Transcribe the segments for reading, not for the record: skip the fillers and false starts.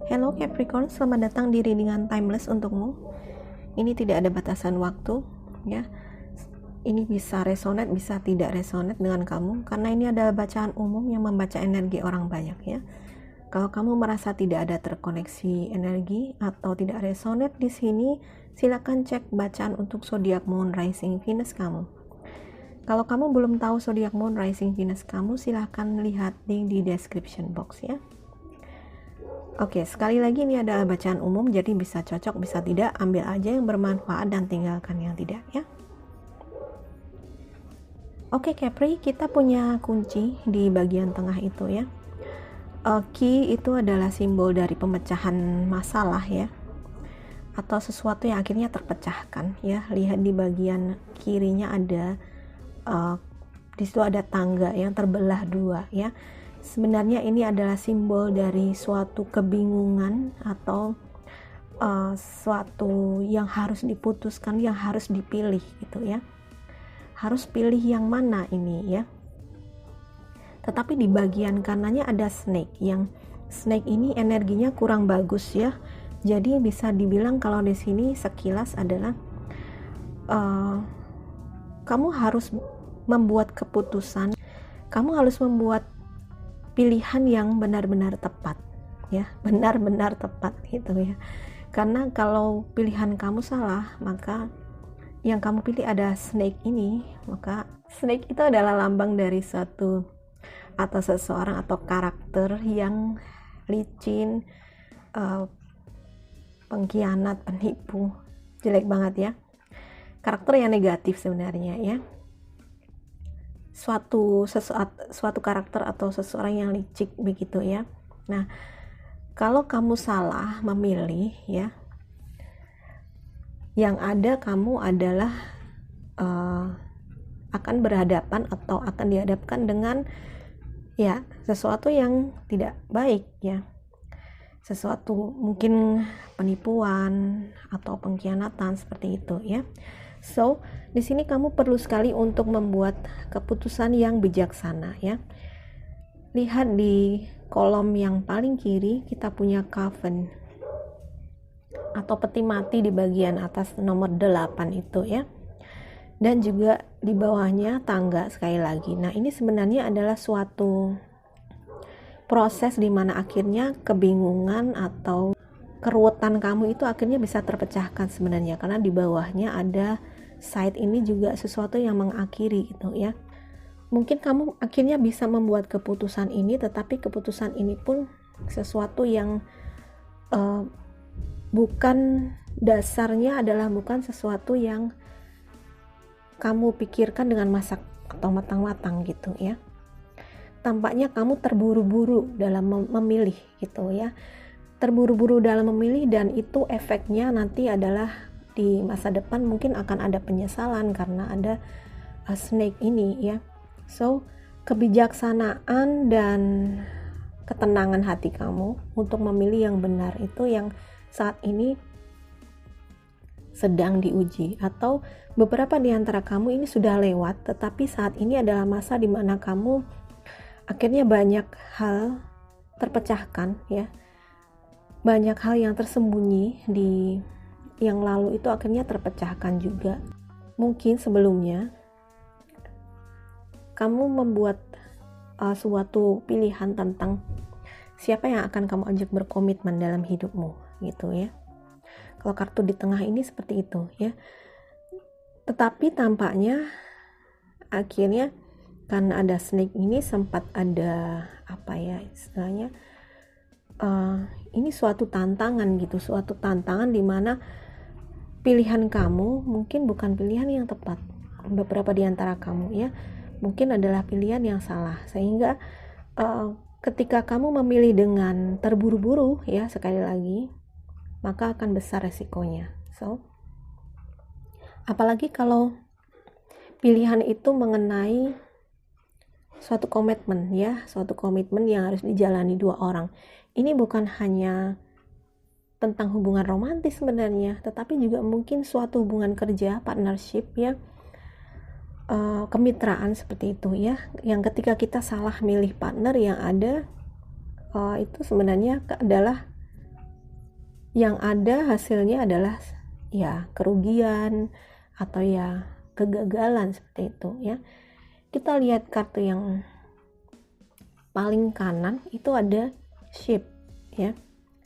Hello Capricorn, selamat datang di readingan timeless untukmu. Ini tidak ada batasan waktu, ya. Ini bisa resonate, bisa tidak resonate dengan kamu, karena ini adalah bacaan umum yang membaca energi orang banyak, ya. Kalau kamu merasa tidak ada terkoneksi energi atau tidak resonate di sini, silakan cek bacaan untuk zodiak moon rising Venus kamu. Kalau kamu belum tahu zodiak moon rising Venus kamu, silahkan lihat link di description box, ya. Oke, sekali lagi ini adalah bacaan umum, jadi bisa cocok, bisa tidak, ambil aja yang bermanfaat dan tinggalkan yang tidak, ya. Oke Capri, kita punya kunci di bagian tengah itu, ya. Key itu adalah simbol dari pemecahan masalah, ya, atau sesuatu yang akhirnya terpecahkan, ya. Lihat di bagian kirinya ada di situ ada tangga yang terbelah dua, ya. Sebenarnya ini adalah simbol dari suatu kebingungan atau suatu yang harus diputuskan, yang harus dipilih gitu, ya. Harus pilih yang mana ini, ya. Tetapi di bagian kanannya ada snake, yang snake ini energinya kurang bagus, ya. Jadi bisa dibilang kalau di sini sekilas adalah kamu harus membuat keputusan, kamu harus membuat pilihan yang benar-benar tepat, ya, benar-benar tepat gitu, ya. Karena kalau pilihan kamu salah, maka yang kamu pilih ada snake ini, maka snake itu adalah lambang dari suatu atau seseorang atau karakter yang licin, pengkhianat, penipu, jelek banget, ya. Karakter yang negatif sebenarnya, ya. Suatu karakter atau seseorang yang licik begitu, ya. Nah, kalau kamu salah memilih, ya, yang ada kamu adalah akan berhadapan atau akan dihadapkan dengan, ya, sesuatu yang tidak baik, ya. Sesuatu mungkin penipuan atau pengkhianatan seperti itu, ya. So, di sini kamu perlu sekali untuk membuat keputusan yang bijaksana, ya. Lihat di kolom yang paling kiri, kita punya coven atau peti mati di bagian atas nomor 8 itu, ya. Dan juga di bawahnya tangga sekali lagi. Nah, ini sebenarnya adalah suatu proses di mana akhirnya kebingungan atau keruwetan kamu itu akhirnya bisa terpecahkan sebenarnya, karena di bawahnya ada side ini juga sesuatu yang mengakhiri gitu, ya. Mungkin kamu akhirnya bisa membuat keputusan ini, tetapi keputusan ini pun sesuatu yang bukan dasarnya adalah bukan sesuatu yang kamu pikirkan dengan masak atau matang-matang gitu, ya. Tampaknya kamu terburu-buru dalam memilih gitu, ya. Terburu-buru dalam memilih, dan itu efeknya nanti adalah di masa depan mungkin akan ada penyesalan karena ada snake ini, ya. So, kebijaksanaan dan ketenangan hati kamu untuk memilih yang benar itu yang saat ini sedang diuji, atau beberapa di antara kamu ini sudah lewat, tetapi saat ini adalah masa di mana kamu akhirnya banyak hal terpecahkan, ya. Banyak hal yang tersembunyi di yang lalu itu akhirnya terpecahkan juga. Mungkin sebelumnya kamu membuat suatu pilihan tentang siapa yang akan kamu ajak berkomitmen dalam hidupmu gitu, ya. Kalau kartu di tengah ini seperti itu, ya. Tetapi tampaknya akhirnya karena ada snake ini sempat ada apa, ya, istilahnya ini suatu tantangan gitu, suatu tantangan di mana pilihan kamu mungkin bukan pilihan yang tepat. Beberapa di antara kamu, ya, mungkin adalah pilihan yang salah, sehingga ketika kamu memilih dengan terburu-buru, ya, sekali lagi, maka akan besar resikonya. So, apalagi kalau pilihan itu mengenai suatu komitmen, ya, suatu komitmen yang harus dijalani dua orang. Ini bukan hanya tentang hubungan romantis sebenarnya, tetapi juga mungkin suatu hubungan kerja, partnership, ya, kemitraan seperti itu, ya. Yang ketika kita salah milih partner, yang ada itu sebenarnya adalah yang ada hasilnya adalah ya kerugian atau ya kegagalan seperti itu ya. Kita lihat kartu yang paling kanan itu ada ship ya,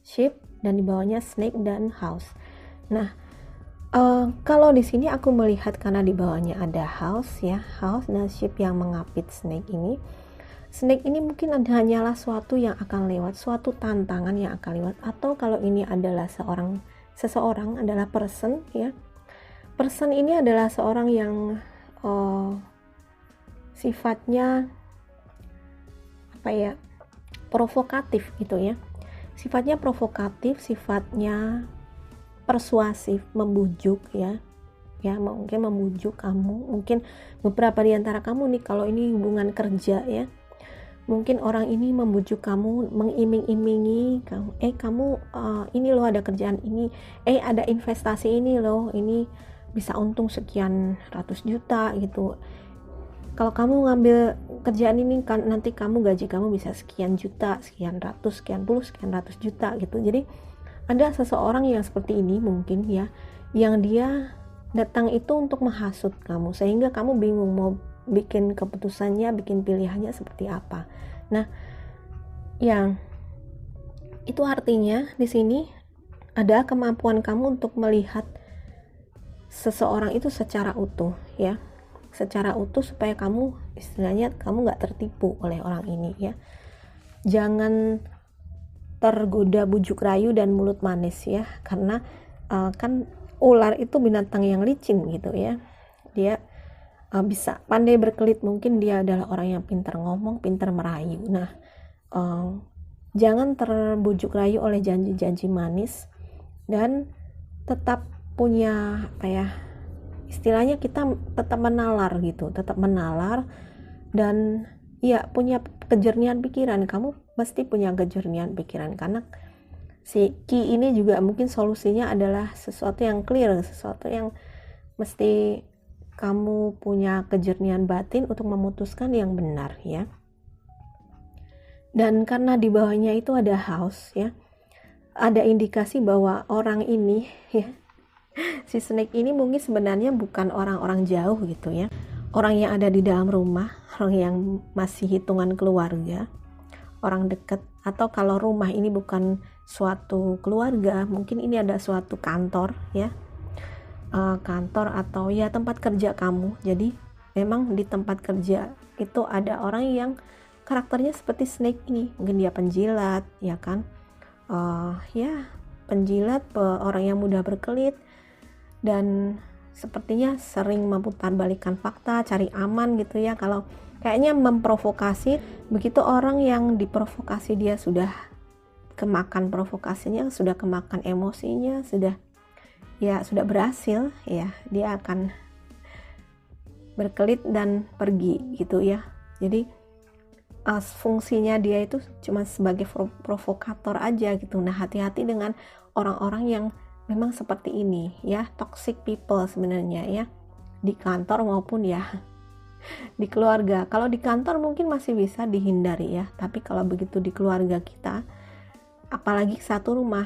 ship, dan di bawahnya snake dan house. Nah, kalau di sini aku melihat karena di bawahnya ada house ya, house dan ship yang mengapit snake ini. Snake ini mungkin hanyalah suatu yang akan lewat, suatu tantangan yang akan lewat, atau kalau ini adalah seseorang adalah person ya. Person ini adalah seorang yang sifatnya apa ya? Provokatif gitu ya. Sifatnya provokatif, sifatnya persuasif, membujuk ya. Ya, mungkin membujuk kamu, mungkin beberapa di antara kamu nih kalau ini hubungan kerja ya. Mungkin orang ini membujuk kamu, mengiming-imingi kamu, ini loh ada kerjaan ini, ada investasi ini loh, ini bisa untung sekian ratus juta gitu. Kalau kamu ngambil kerjaan ini kan nanti gaji kamu bisa sekian juta, sekian ratus, sekian puluh, sekian ratus juta gitu. Jadi ada seseorang yang seperti ini mungkin ya, yang dia datang itu untuk menghasut kamu sehingga kamu bingung mau bikin keputusannya, bikin pilihannya seperti apa. Nah, yang itu artinya di sini ada kemampuan kamu untuk melihat seseorang itu secara utuh ya, secara utuh supaya kamu istilahnya kamu nggak tertipu oleh orang ini ya. Jangan tergoda bujuk rayu dan mulut manis ya, karena kan ular itu binatang yang licin gitu ya. Dia bisa pandai berkelit, mungkin dia adalah orang yang pintar ngomong, pintar merayu. Nah, jangan terbujuk rayu oleh janji-janji manis dan tetap punya apa ya, istilahnya kita tetap menalar gitu, tetap menalar dan ya punya kejernihan pikiran. Kamu pasti punya kejernihan pikiran karena si Ki ini juga mungkin solusinya adalah sesuatu yang clear, sesuatu yang mesti kamu punya kejernihan batin untuk memutuskan yang benar ya. Dan karena di bawahnya itu ada house ya, ada indikasi bahwa orang ini ya, si snake ini mungkin sebenarnya bukan orang-orang jauh gitu ya, orang yang ada di dalam rumah, orang yang masih hitungan keluarga, orang dekat. Atau kalau rumah ini bukan suatu keluarga, mungkin ini ada suatu kantor ya, kantor atau ya tempat kerja kamu. Jadi memang di tempat kerja itu ada orang yang karakternya seperti snake ini, mungkin dia penjilat ya kan, ya penjilat, orang yang mudah berkelit dan sepertinya sering memutarbalikkan fakta, cari aman gitu ya. Kalau kayaknya memprovokasi, begitu orang yang diprovokasi dia sudah kemakan provokasinya, sudah kemakan emosinya, sudah berhasil ya, dia akan berkelit dan pergi gitu ya. Jadi fungsinya dia itu cuma sebagai provokator aja gitu. Nah, hati-hati dengan orang-orang yang memang seperti ini ya, toxic people sebenarnya ya, di kantor maupun ya di keluarga. Kalau di kantor mungkin masih bisa dihindari ya, tapi kalau begitu di keluarga kita, apalagi satu rumah,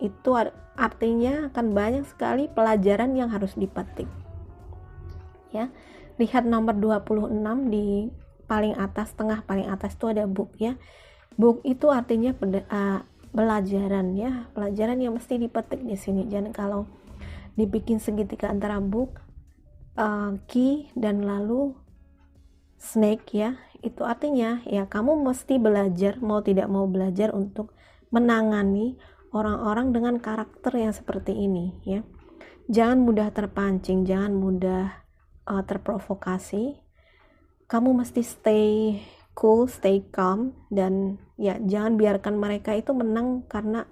itu artinya akan banyak sekali pelajaran yang harus dipetik ya. Lihat nomor 26 di paling atas, tengah paling atas itu ada book ya. Book itu artinya pelajaran ya, pelajaran yang mesti dipetik di sini. Jangan kalau dibikin segitiga antara book, key dan lalu snake ya, itu artinya ya kamu mesti belajar, mau tidak mau belajar untuk menangani orang-orang dengan karakter yang seperti ini ya. Jangan mudah terpancing, jangan mudah terprovokasi. Kamu mesti stay cool, stay calm, dan ya jangan biarkan mereka itu menang, karena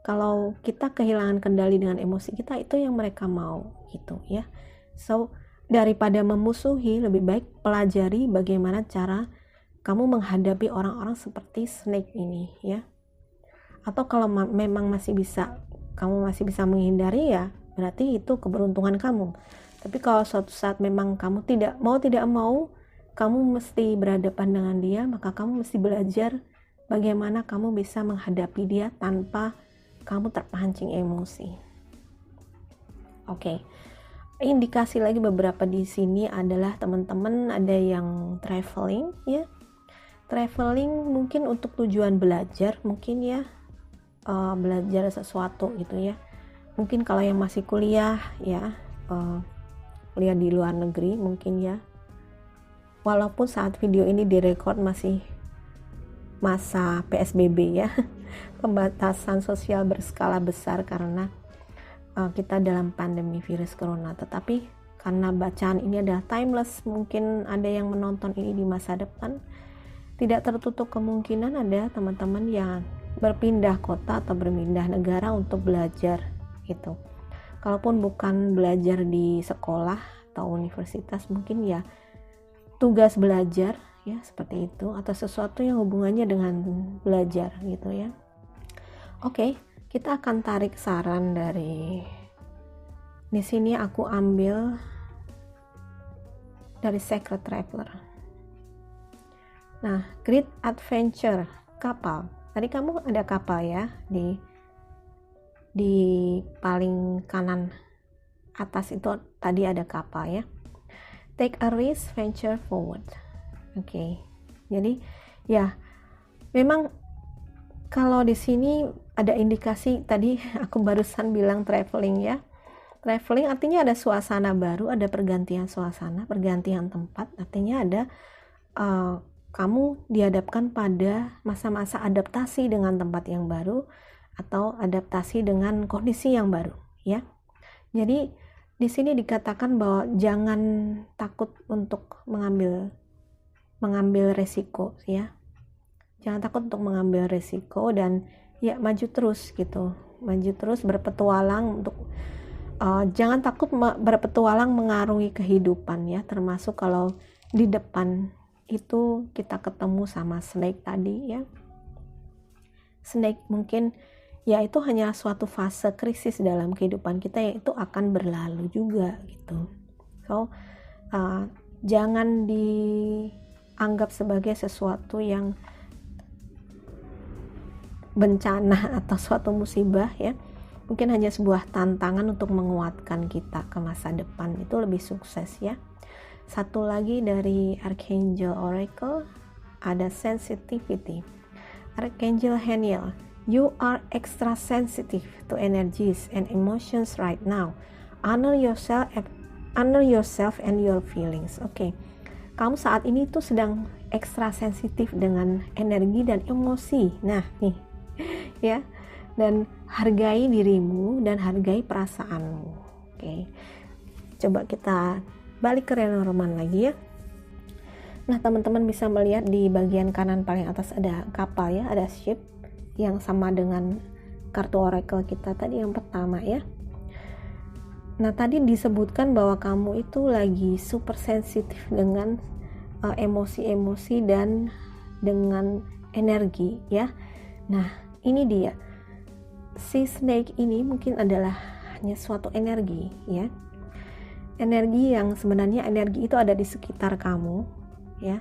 kalau kita kehilangan kendali dengan emosi kita, itu yang mereka mau gitu ya. So daripada memusuhi, lebih baik pelajari bagaimana cara kamu menghadapi orang-orang seperti snake ini ya. Atau kalau memang kamu masih bisa menghindari, ya berarti itu keberuntungan kamu. Tapi kalau suatu saat memang kamu tidak mau kamu mesti berhadapan dengan dia, maka kamu mesti belajar bagaimana kamu bisa menghadapi dia tanpa kamu terpancing emosi. Oke. Indikasi lagi beberapa di sini adalah teman-teman ada yang traveling ya. Traveling mungkin untuk tujuan belajar mungkin ya, belajar sesuatu gitu ya. Mungkin kalau yang masih kuliah ya, kuliah di luar negeri mungkin ya. Walaupun saat video ini direkod masih masa PSBB ya, pembatasan sosial berskala besar karena kita dalam pandemi virus corona. Tetapi karena bacaan ini adalah timeless, mungkin ada yang menonton ini di masa depan, tidak tertutup kemungkinan ada teman-teman yang berpindah kota atau berpindah negara untuk belajar gitu. Kalaupun bukan belajar di sekolah atau universitas, mungkin ya tugas belajar ya seperti itu, atau sesuatu yang hubungannya dengan belajar gitu ya. Oke, kita akan tarik saran dari di sini, aku ambil dari Sacred Traveler. Nah, Great Adventure, kapal. Tadi kamu ada kapal ya di paling kanan atas itu tadi ada kapal ya. Take a risk, venture forward. Oke. Jadi ya memang kalau di sini ada indikasi, tadi aku barusan bilang traveling ya. Traveling artinya ada suasana baru, ada pergantian suasana, pergantian tempat. Artinya ada kamu dihadapkan pada masa-masa adaptasi dengan tempat yang baru atau adaptasi dengan kondisi yang baru ya. Jadi di sini dikatakan bahwa jangan takut untuk mengambil resiko ya. Jangan takut untuk mengambil resiko dan ya maju terus gitu. Maju terus berpetualang untuk jangan takut berpetualang mengarungi kehidupan ya, termasuk kalau di depan itu kita ketemu sama snake tadi ya. Snake mungkin ya itu hanya suatu fase krisis dalam kehidupan kita yang itu akan berlalu juga gitu. So jangan dianggap sebagai sesuatu yang bencana atau suatu musibah ya. Mungkin hanya sebuah tantangan untuk menguatkan kita ke masa depan, itu lebih sukses ya. Satu lagi dari Archangel Oracle ada sensitivity. Archangel Haniel, you are extra sensitive to energies and emotions right now. Honor yourself and your feelings. Oke. Kamu saat ini tuh sedang ekstra sensitif dengan energi dan emosi. Nah, nih. Ya. Dan hargai dirimu dan hargai perasaanmu. Oke. Coba kita balik ke Lenormand lagi ya. Nah, teman-teman bisa melihat di bagian kanan paling atas ada kapal ya, ada ship yang sama dengan kartu oracle kita tadi yang pertama ya. Nah, tadi disebutkan bahwa kamu itu lagi super sensitif dengan emosi-emosi dan dengan energi ya. Nah, ini dia. Si snake ini mungkin adalah hanya suatu energi ya. Energi yang sebenarnya energi itu ada di sekitar kamu ya.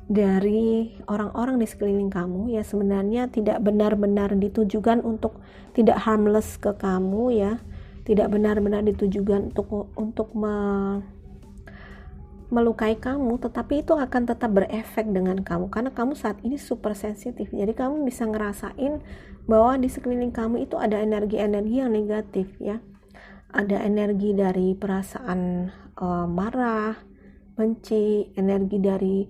Dari orang-orang di sekeliling kamu ya, sebenarnya tidak benar-benar ditujukan untuk tidak harmless ke kamu ya. Tidak benar-benar ditujukan untuk melukai kamu, tetapi itu akan tetap berefek dengan kamu karena kamu saat ini super sensitif. Jadi kamu bisa ngerasain bahwa di sekeliling kamu itu ada energi-energi yang negatif ya. Ada energi dari perasaan marah, benci, energi dari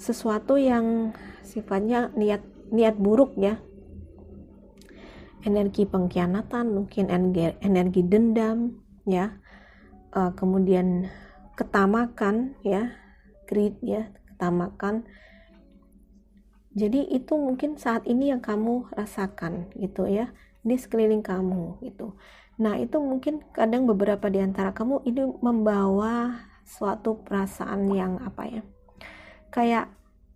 sesuatu yang sifatnya niat buruk ya. Energi pengkhianatan, mungkin energi dendam ya. Kemudian ketamakan ya, greed ya, ketamakan. Jadi itu mungkin saat ini yang kamu rasakan gitu ya, di sekeliling kamu gitu. Nah, itu mungkin kadang beberapa di antara kamu ini membawa suatu perasaan yang apa ya, kayak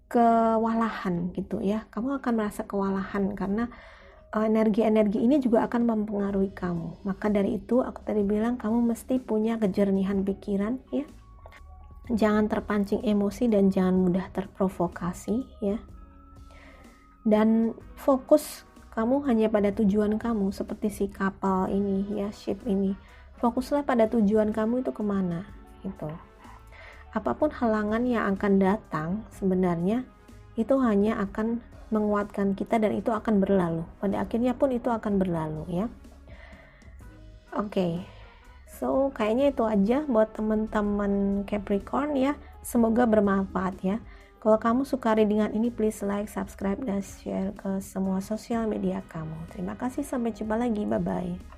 kewalahan gitu ya. Kamu akan merasa kewalahan karena energi-energi ini juga akan mempengaruhi kamu. Maka dari itu aku tadi bilang kamu mesti punya kejernihan pikiran ya. Jangan terpancing emosi dan jangan mudah terprovokasi ya. Dan fokus kamu hanya pada tujuan kamu, seperti si kapal ini ya, ship ini, fokuslah pada tujuan kamu itu kemana gitu. Apapun halangan yang akan datang sebenarnya itu hanya akan menguatkan kita dan itu akan berlalu. Pada akhirnya pun itu akan berlalu ya. Oke. So, kayaknya itu aja buat teman-teman Capricorn ya. Semoga bermanfaat ya. Kalau kamu suka readingan ini, please like, subscribe, dan share ke semua sosial media kamu. Terima kasih, sampai jumpa lagi. Bye-bye.